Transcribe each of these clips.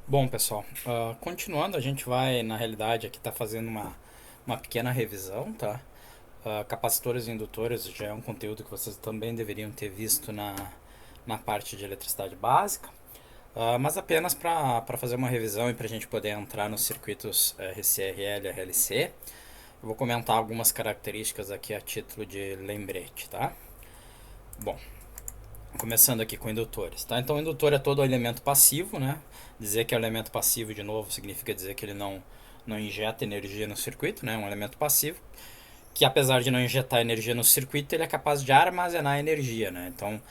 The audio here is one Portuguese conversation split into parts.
Bom, pessoal, continuando, a gente vai, na realidade, aqui tá fazendo uma pequena revisão, tá? Capacitores e indutores já é um conteúdo que vocês também deveriam ter visto na parte de eletricidade básica, mas apenas para fazer uma revisão e para a gente poder entrar nos circuitos RCRL e RLC, eu vou comentar algumas características aqui a título de lembrete, tá? Bom, começando aqui com indutores, tá? Então, o indutor é todo elemento passivo, né? Dizer que é um elemento passivo, de novo, significa dizer que ele não injeta energia no circuito, né? É um elemento passivo que, apesar de não injetar energia no circuito, ele é capaz de armazenar energia, né? Então,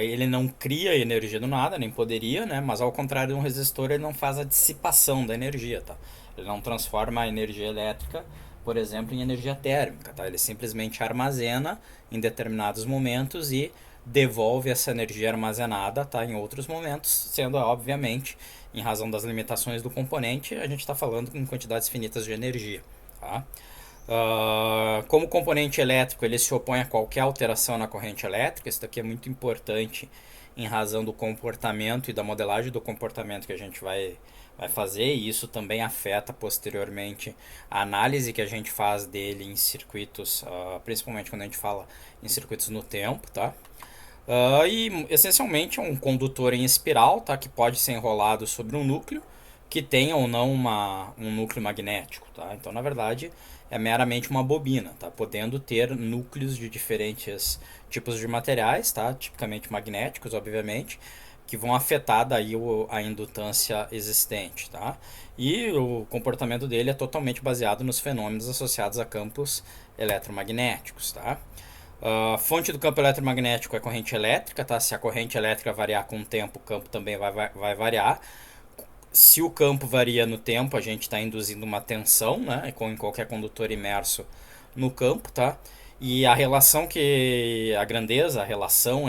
ele não cria energia do nada, nem poderia, né? Mas, ao contrário de um resistor, ele não faz a dissipação da energia, tá? Ele não transforma a energia elétrica, por exemplo, em energia térmica, tá? Ele simplesmente armazena em determinados momentos e devolve essa energia armazenada, tá, em outros momentos, sendo obviamente, em razão das limitações do componente, a gente está falando em quantidades finitas de energia. Tá? Como componente elétrico, ele se opõe a qualquer alteração na corrente elétrica. Isso daqui é muito importante em razão do comportamento e da modelagem do comportamento que a gente vai fazer, e isso também afeta posteriormente a análise que a gente faz dele em circuitos, principalmente quando a gente fala em circuitos no tempo, tá? E essencialmente é um condutor em espiral, tá? Que pode ser enrolado sobre um núcleo que tenha ou não um núcleo magnético, tá? Então, na verdade, é meramente uma bobina, tá? Podendo ter núcleos de diferentes tipos de materiais, tá? Tipicamente magnéticos, obviamente, que vão afetar daí a indutância existente, tá? E o comportamento dele é totalmente baseado nos fenômenos associados a campos eletromagnéticos, tá? A fonte do campo eletromagnético é corrente elétrica, tá? Se a corrente elétrica variar com o tempo, o campo também vai variar. Se o campo varia no tempo, a gente está induzindo uma tensão, né? Como em qualquer condutor imerso no campo, tá? E a relação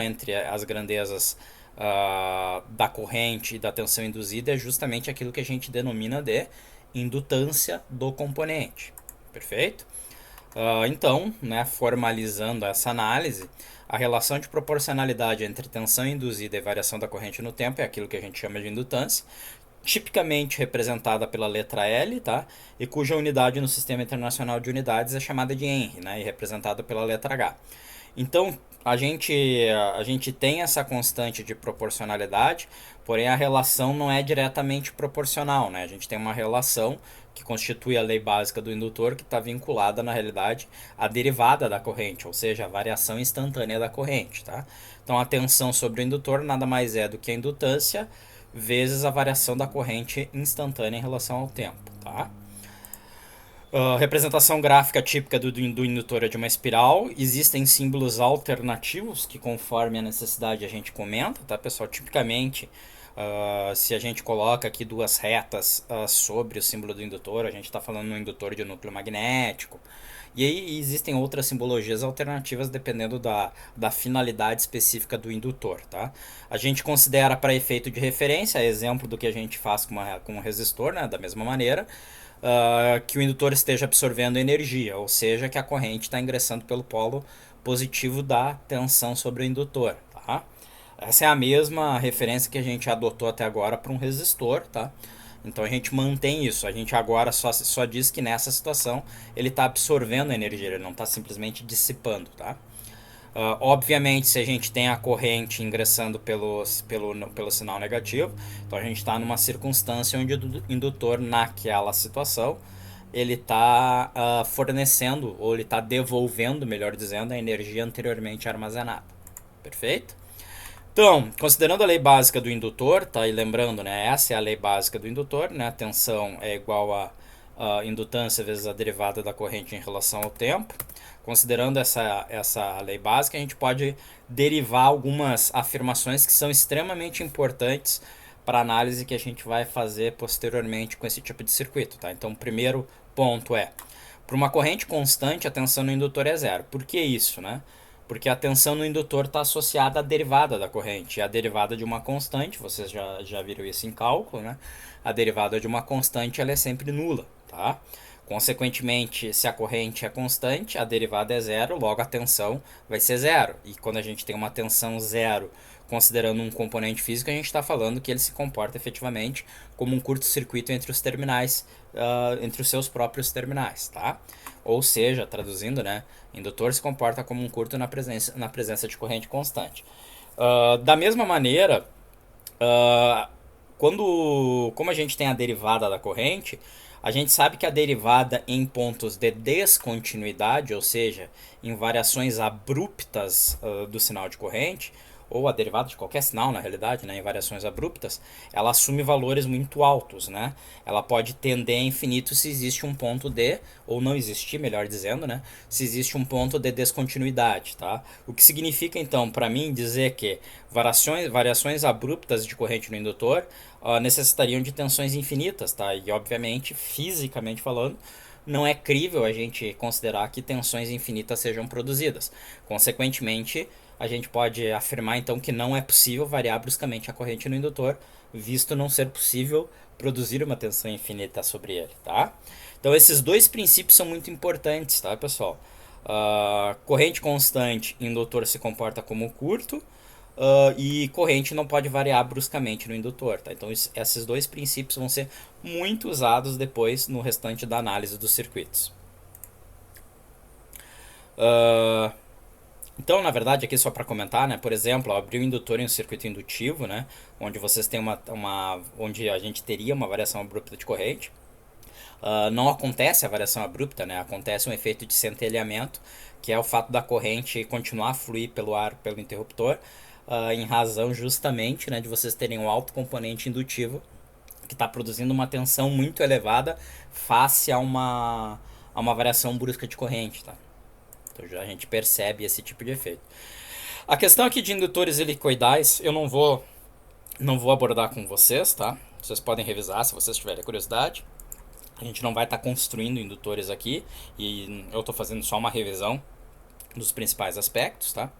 entre as grandezas da corrente e da tensão induzida é justamente aquilo que a gente denomina de indutância do componente. Perfeito? Então, né, formalizando essa análise, a relação de proporcionalidade entre tensão induzida e variação da corrente no tempo é aquilo que a gente chama de indutância, tipicamente representada pela letra L, tá? E cuja unidade no Sistema Internacional de Unidades é chamada de Henry, né? E representada pela letra H. Então, a gente tem essa constante de proporcionalidade, porém a relação não é diretamente proporcional, né? A gente tem uma relação que constitui a lei básica do indutor, que está vinculada, na realidade, à derivada da corrente, ou seja, a variação instantânea da corrente, tá? Então, a tensão sobre o indutor nada mais é do que a indutância vezes a variação da corrente instantânea em relação ao tempo, tá? Representação gráfica típica do indutor é de uma espiral. Existem símbolos alternativos que, conforme a necessidade, a gente comenta, tá, pessoal? Tipicamente, se a gente coloca aqui duas retas sobre o símbolo do indutor, a gente está falando no indutor de núcleo magnético. E aí existem outras simbologias alternativas dependendo da finalidade específica do indutor, tá? A gente considera para efeito de referência, exemplo do que a gente faz com um resistor, né? Da mesma maneira, que o indutor esteja absorvendo energia, ou seja, que a corrente está ingressando pelo polo positivo da tensão sobre o indutor, tá? Essa é a mesma referência que a gente adotou até agora para um resistor, tá? Então a gente mantém isso. A gente agora só diz que nessa situação ele está absorvendo energia, ele não está simplesmente dissipando, tá? Obviamente, se a gente tem a corrente ingressando pelo sinal negativo, então a gente está numa circunstância onde o indutor, naquela situação, ele está fornecendo, ou ele está devolvendo, melhor dizendo, a energia anteriormente armazenada. Perfeito? Então, considerando a lei básica do indutor, tá? E lembrando, né? Essa é a lei básica do indutor, né? A tensão é igual a indutância vezes a derivada da corrente em relação ao tempo. Considerando essa lei básica, a gente pode derivar algumas afirmações que são extremamente importantes para a análise que a gente vai fazer posteriormente com esse tipo de circuito, tá? Então, o primeiro ponto é: para uma corrente constante, a tensão no indutor é zero. Por que isso, né? Porque a tensão no indutor está associada à derivada da corrente. E a derivada de uma constante, vocês já viram isso em cálculo, né? A derivada de uma constante ela é sempre nula, tá? Consequentemente, se a corrente é constante, a derivada é zero, logo a tensão vai ser zero. E quando a gente tem uma tensão zero considerando um componente físico, a gente está falando que ele se comporta efetivamente como um curto-circuito entre os terminais, entre os seus próprios terminais, tá? Ou seja, traduzindo, né, indutor se comporta como um curto na presença de corrente constante. Da mesma maneira, Uh, como a gente tem a derivada da corrente, a gente sabe que a derivada em pontos de descontinuidade, ou seja, em variações abruptas do sinal de corrente, ou a derivada de qualquer sinal, na realidade, né, em variações abruptas, ela assume valores muito altos, né? Ela pode tender a infinito se existe um ponto de, ou não existir, melhor dizendo, né, se existe um ponto de descontinuidade, tá? O que significa, então, para mim, dizer que variações abruptas de corrente no indutor necessitariam de tensões infinitas, tá? E, obviamente, fisicamente falando, não é crível a gente considerar que tensões infinitas sejam produzidas. Consequentemente, a gente pode afirmar então que não é possível variar bruscamente a corrente no indutor, visto não ser possível produzir uma tensão infinita sobre ele, tá? Então esses dois princípios são muito importantes, tá, pessoal? Corrente constante, indutor se comporta como curto, e corrente não pode variar bruscamente no indutor, tá? Então esses dois princípios vão ser muito usados depois no restante da análise dos circuitos. Então, na verdade, aqui só para comentar, né? Por exemplo, abrir o indutor em um circuito indutivo, né? Onde vocês têm onde a gente teria uma variação abrupta de corrente. Não acontece a variação abrupta, né? Acontece um efeito de centelhamento, que é o fato da corrente continuar a fluir pelo ar, pelo interruptor, em razão justamente, né, de vocês terem um alto componente indutivo que está produzindo uma tensão muito elevada face a uma variação brusca de corrente, tá? Então já a gente percebe esse tipo de efeito. A questão aqui de indutores helicoidais eu não vou abordar com vocês, tá? Vocês podem revisar se vocês tiverem curiosidade. A gente não vai estar construindo indutores aqui e eu estou fazendo só uma revisão dos principais aspectos, tá?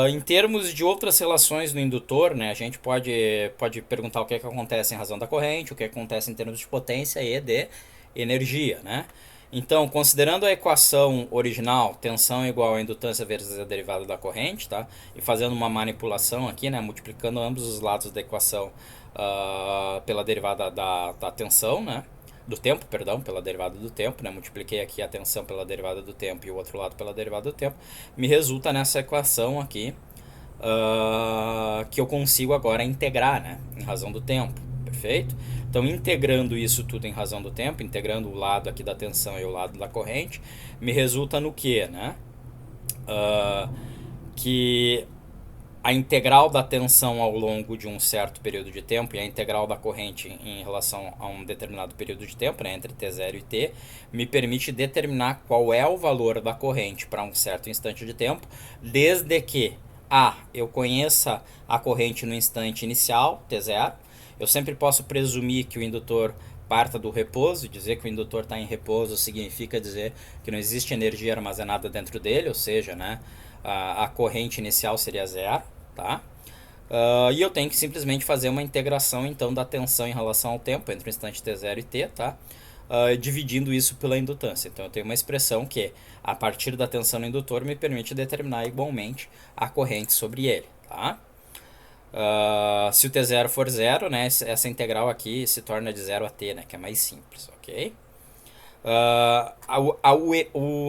Em termos de outras relações no indutor, né, a gente pode perguntar o que acontece em razão da corrente, o que acontece em termos de potência e de energia, né? Então, considerando a equação original, tensão é igual a indutância vezes a derivada da corrente, tá? E fazendo uma manipulação aqui, né, multiplicando ambos os lados da equação pela derivada da tensão, né? Do tempo, perdão, pela derivada do tempo, né? Multipliquei aqui a tensão pela derivada do tempo e o outro lado pela derivada do tempo. Me resulta nessa equação aqui que eu consigo agora integrar, né? Em razão do tempo, perfeito? Então, integrando isso tudo em razão do tempo, integrando o lado aqui da tensão e o lado da corrente, me resulta no que, né? Que a integral da tensão ao longo de um certo período de tempo e a integral da corrente em relação a um determinado período de tempo, né, entre t0 e t, me permite determinar qual é o valor da corrente para um certo instante de tempo, desde que eu conheça a corrente no instante inicial, t0. Eu sempre posso presumir que o indutor parta do repouso. Dizer que o indutor está em repouso significa dizer que não existe energia armazenada dentro dele, ou seja, né, a corrente inicial seria zero, tá? E eu tenho que simplesmente fazer uma integração então da tensão em relação ao tempo entre o instante t0 e t, tá? Dividindo isso pela indutância. Então eu tenho uma expressão que, a partir da tensão no indutor, me permite determinar igualmente a corrente sobre ele, tá? Se o t0 for zero, né, essa integral aqui se torna de 0 a t, né, que é mais simples, ok?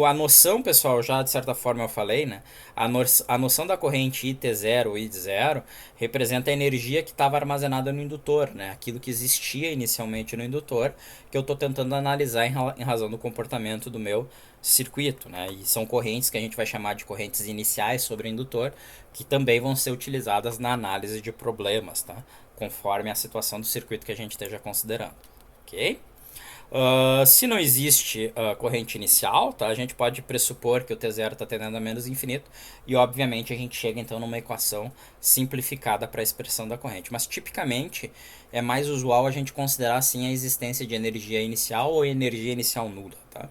A noção, pessoal, já de certa forma eu falei, né? A noção da corrente IT0 ou I0 representa a energia que estava armazenada no indutor, né? Aquilo que existia inicialmente no indutor, que eu estou tentando analisar em razão do comportamento do meu circuito, né? E são correntes que a gente vai chamar de correntes iniciais sobre o indutor, que também vão ser utilizadas na análise de problemas, tá? Conforme a situação do circuito que a gente esteja considerando, ok? Se não existe corrente inicial, tá, a gente pode pressupor que o T0 está tendendo a menos infinito e obviamente a gente chega então numa equação simplificada para a expressão da corrente. Mas tipicamente é mais usual a gente considerar assim a existência de energia inicial ou energia inicial nula. Tá?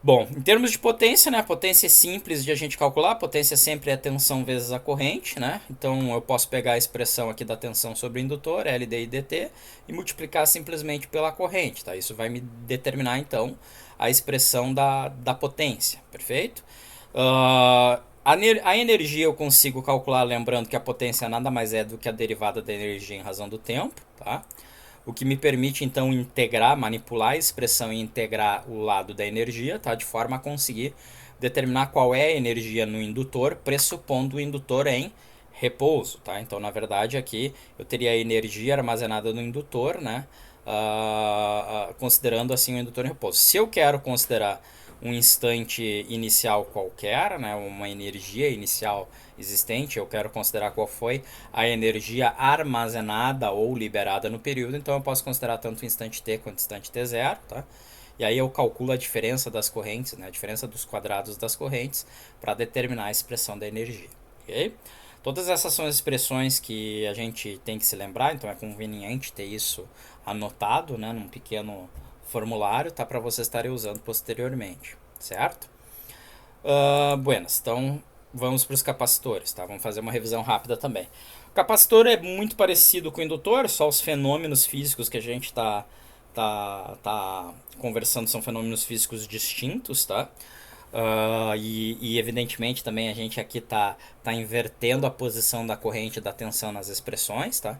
Bom, em termos de potência, né, a potência é simples de a gente calcular, a potência sempre é a tensão vezes a corrente, né, então eu posso pegar a expressão aqui da tensão sobre o indutor, LD e DT, e multiplicar simplesmente pela corrente, tá, isso vai me determinar então a expressão da potência, perfeito? A energia eu consigo calcular, lembrando que a potência nada mais é do que a derivada da energia em razão do tempo, tá? O que me permite então integrar, manipular a expressão e integrar o lado da energia, tá? De forma a conseguir determinar qual é a energia no indutor, pressupondo o indutor em repouso, tá? Então, na verdade, aqui eu teria a energia armazenada no indutor, né? Considerando assim o indutor em repouso. Se eu quero considerar um instante inicial qualquer, né, uma energia inicial existente, eu quero considerar qual foi a energia armazenada ou liberada no período, então eu posso considerar tanto o instante t quanto o instante t0, tá? E aí eu calculo a diferença das correntes, né, a diferença dos quadrados das correntes, para determinar a expressão da energia. Okay? Todas essas são as expressões que a gente tem que se lembrar, então é conveniente ter isso anotado, né, num pequeno formulário, tá, para vocês estarem usando posteriormente, certo? Buenas, então vamos para os capacitores, tá? Vamos fazer uma revisão rápida também. O capacitor é muito parecido com o indutor, só os fenômenos físicos que a gente tá conversando são fenômenos físicos distintos, tá? E evidentemente também a gente aqui tá invertendo a posição da corrente e da tensão nas expressões, tá?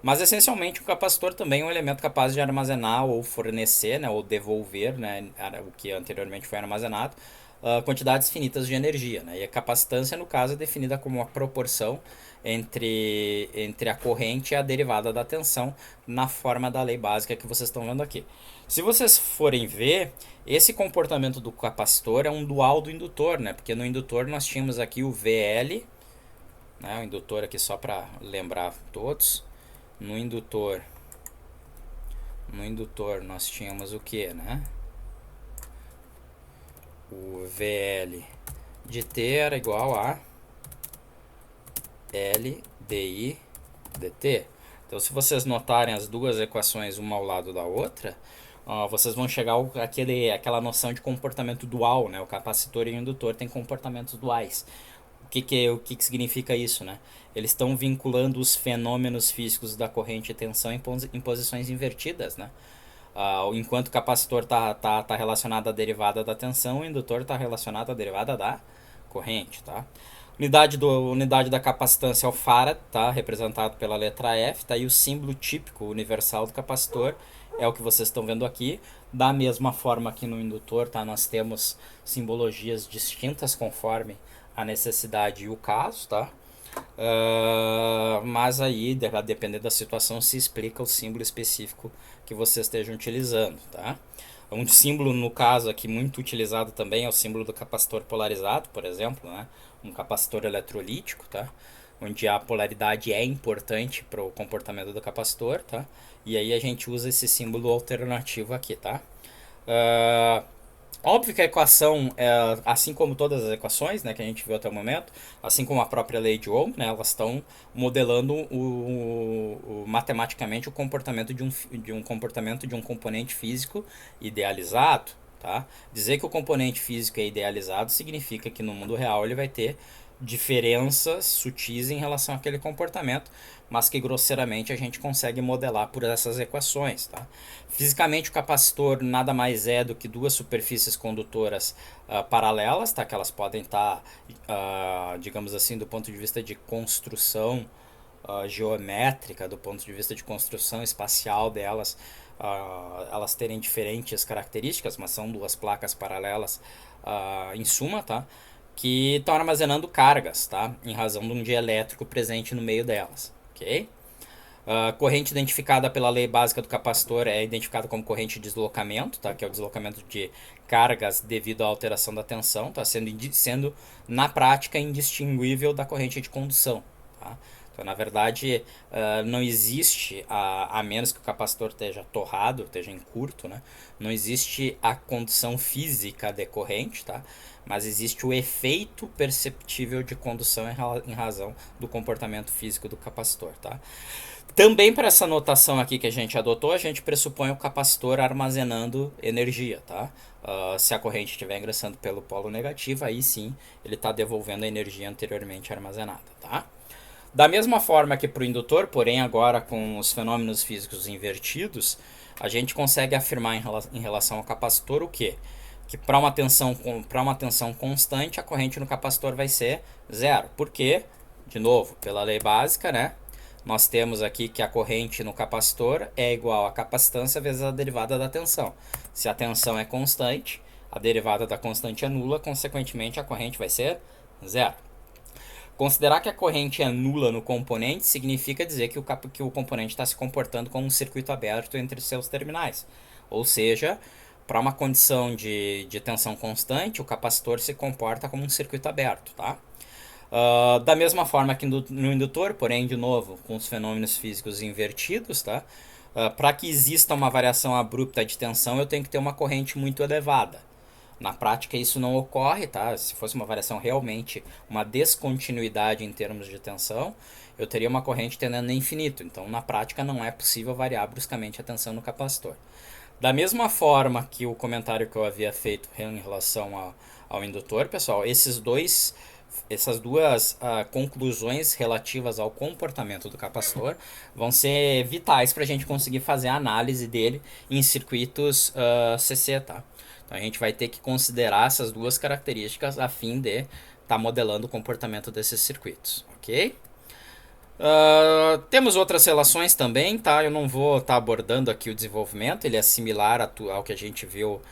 Mas essencialmente o capacitor também é um elemento capaz de armazenar ou fornecer, né, ou devolver, né, o que anteriormente foi armazenado, quantidades finitas de energia, né? E a capacitância, no caso, é definida como a proporção entre a corrente e a derivada da tensão na forma da lei básica que vocês estão vendo aqui. Se vocês forem ver, esse comportamento do capacitor é um dual do indutor, né? Porque no indutor nós tínhamos aqui o VL, né? O indutor aqui só para lembrar todos. No indutor nós tínhamos o que, né? O VL de T era igual a L di dt. Então, se vocês notarem as duas equações uma ao lado da outra, vocês vão chegar àquela noção de comportamento dual, né? O capacitor e o indutor têm comportamentos duais. O que significa isso, né? Eles estão vinculando os fenômenos físicos da corrente e tensão em posições invertidas, né? Enquanto o capacitor está relacionado à derivada da tensão, o indutor está relacionado à derivada da corrente, tá? Unidade da capacitância é o farad, tá? Representado pela letra F, tá? E o símbolo típico universal do capacitor é o que vocês estão vendo aqui. Da mesma forma que no indutor, tá? Nós temos simbologias distintas conforme a necessidade e o caso, tá? Mas aí, a depender da situação, se explica o símbolo específico que vocês estejam utilizando, tá? Um símbolo, no caso aqui, muito utilizado também é o símbolo do capacitor polarizado, por exemplo, né? Um capacitor eletrolítico, tá? Onde a polaridade é importante para o comportamento do capacitor, tá? E aí a gente usa esse símbolo alternativo aqui, tá? Óbvio que a equação, assim como todas as equações, né, que a gente viu até o momento, assim como a própria lei de Ohm, né, elas estão modelando matematicamente o comportamento de um comportamento de um componente físico idealizado. Tá? Dizer que o componente físico é idealizado significa que no mundo real ele vai ter diferenças sutis em relação àquele comportamento, mas que grosseiramente a gente consegue modelar por essas equações, tá? Fisicamente o capacitor nada mais é do que duas superfícies condutoras paralelas, tá? Que elas podem estar, digamos assim, do ponto de vista de construção geométrica, do ponto de vista de construção espacial delas, elas terem diferentes características, mas são duas placas paralelas em suma, tá? Que estão armazenando cargas, tá? Em razão de um dielétrico presente no meio delas, ok? Corrente identificada pela lei básica do capacitor é identificada como corrente de deslocamento, tá? Que é o deslocamento de cargas devido à alteração da tensão, tá? Sendo na prática indistinguível da corrente de condução, tá? Então, na verdade, não existe, a menos que o capacitor esteja torrado, esteja em curto, né? Não existe a condução física decorrente, tá? Mas existe o efeito perceptível de condução em razão do comportamento físico do capacitor, tá? Também para essa notação aqui que a gente adotou, a gente pressupõe o capacitor armazenando energia, tá? Se a corrente estiver ingressando pelo polo negativo, aí sim ele está devolvendo a energia anteriormente armazenada, tá? Da mesma forma que para o indutor, porém agora com os fenômenos físicos invertidos, a gente consegue afirmar em relação ao capacitor o quê? que para uma tensão constante, a corrente no capacitor vai ser zero. Por quê? De novo, pela lei básica, né? Nós temos aqui que a corrente no capacitor é igual a capacitância vezes a derivada da tensão. Se a tensão é constante, a derivada da constante é nula, consequentemente a corrente vai ser zero. Considerar que a corrente é nula no componente significa dizer que o componente está se comportando como um circuito aberto entre seus terminais. Ou seja, para uma condição de tensão constante, o capacitor se comporta como um circuito aberto, tá? Da mesma forma que no indutor, porém, de novo, com os fenômenos físicos invertidos, tá? Para que exista uma variação abrupta de tensão, eu tenho que ter uma corrente muito elevada. Na prática isso não ocorre, tá? Se fosse uma variação realmente, uma descontinuidade em termos de tensão, eu teria uma corrente tendendo a infinito. Então, na prática, não é possível variar bruscamente a tensão no capacitor. Da mesma forma que o comentário que eu havia feito em relação ao indutor, pessoal, essas duas conclusões relativas ao comportamento do capacitor vão ser vitais para a gente conseguir fazer a análise dele em circuitos CC, tá? Então a gente vai ter que considerar essas duas características a fim de estar modelando o comportamento desses circuitos, ok? Temos outras relações também, tá? Eu não vou estar abordando aqui o desenvolvimento, ele é similar ao que a gente viu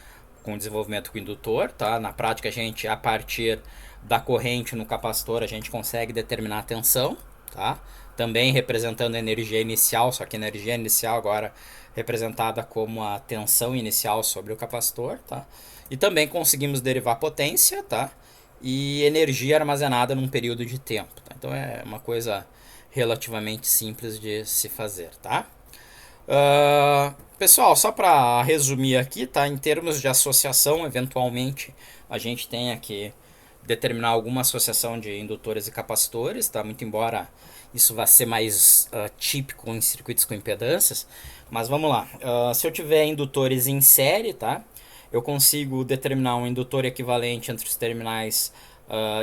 com o desenvolvimento com o indutor, tá? Na prática, a gente, a partir da corrente no capacitor, a gente consegue determinar a tensão, tá? Também representando a energia inicial, só que a energia inicial agora representada como a tensão inicial sobre o capacitor, tá? E também conseguimos derivar potência, tá? E energia armazenada num período de tempo, tá? Então é uma coisa relativamente simples de se fazer, tá? Pessoal, só para resumir aqui, tá? Em termos de associação, eventualmente a gente tenha que determinar alguma associação de indutores e capacitores, tá? Muito embora isso vá ser mais típico em circuitos com impedâncias, mas vamos lá. Se eu tiver indutores em série, tá? Eu consigo determinar um indutor equivalente entre os terminais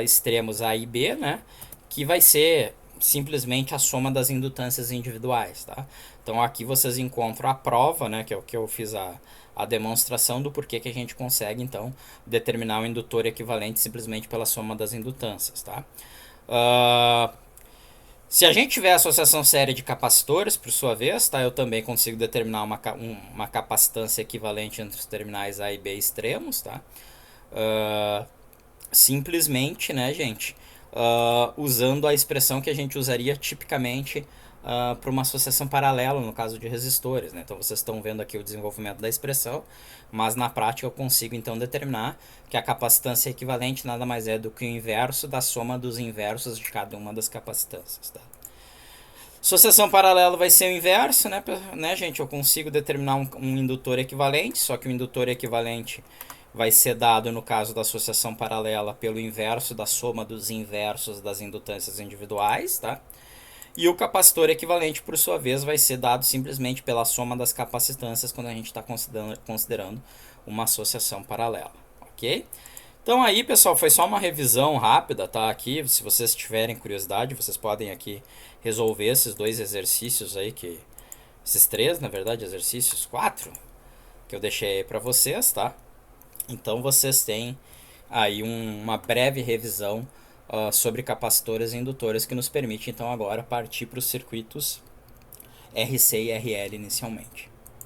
extremos A e B, né? Que vai ser simplesmente a soma das indutâncias individuais, tá? Então aqui vocês encontram a prova, né, que é o que eu fiz a demonstração do porquê que a gente consegue então determinar o indutor equivalente simplesmente pela soma das indutâncias, tá? Se a gente tiver associação séria de capacitores, por sua vez, tá, eu também consigo determinar uma capacitância equivalente entre os terminais A e B extremos, tá? Simplesmente, né, gente, usando a expressão que a gente usaria tipicamente para uma associação paralela no caso de resistores, né? Então vocês estão vendo aqui o desenvolvimento da expressão, mas na prática eu consigo então determinar que a capacitância equivalente nada mais é do que o inverso da soma dos inversos de cada uma das capacitâncias, tá? Associação paralela vai ser o inverso, né, gente? Eu consigo determinar um indutor equivalente, só que o indutor equivalente vai ser dado, no caso da associação paralela, pelo inverso da soma dos inversos das indutâncias individuais, tá? E o capacitor equivalente, por sua vez, vai ser dado simplesmente pela soma das capacitâncias quando a gente está considerando uma associação paralela, ok? Então aí, pessoal, foi só uma revisão rápida, tá? Aqui, se vocês tiverem curiosidade, vocês podem aqui resolver esses dois exercícios aí, esses três, na verdade, exercícios, 4, que eu deixei aí para vocês, tá? Então vocês têm aí uma breve revisão sobre capacitores e indutores que nos permite então agora partir para os circuitos RC e RL inicialmente.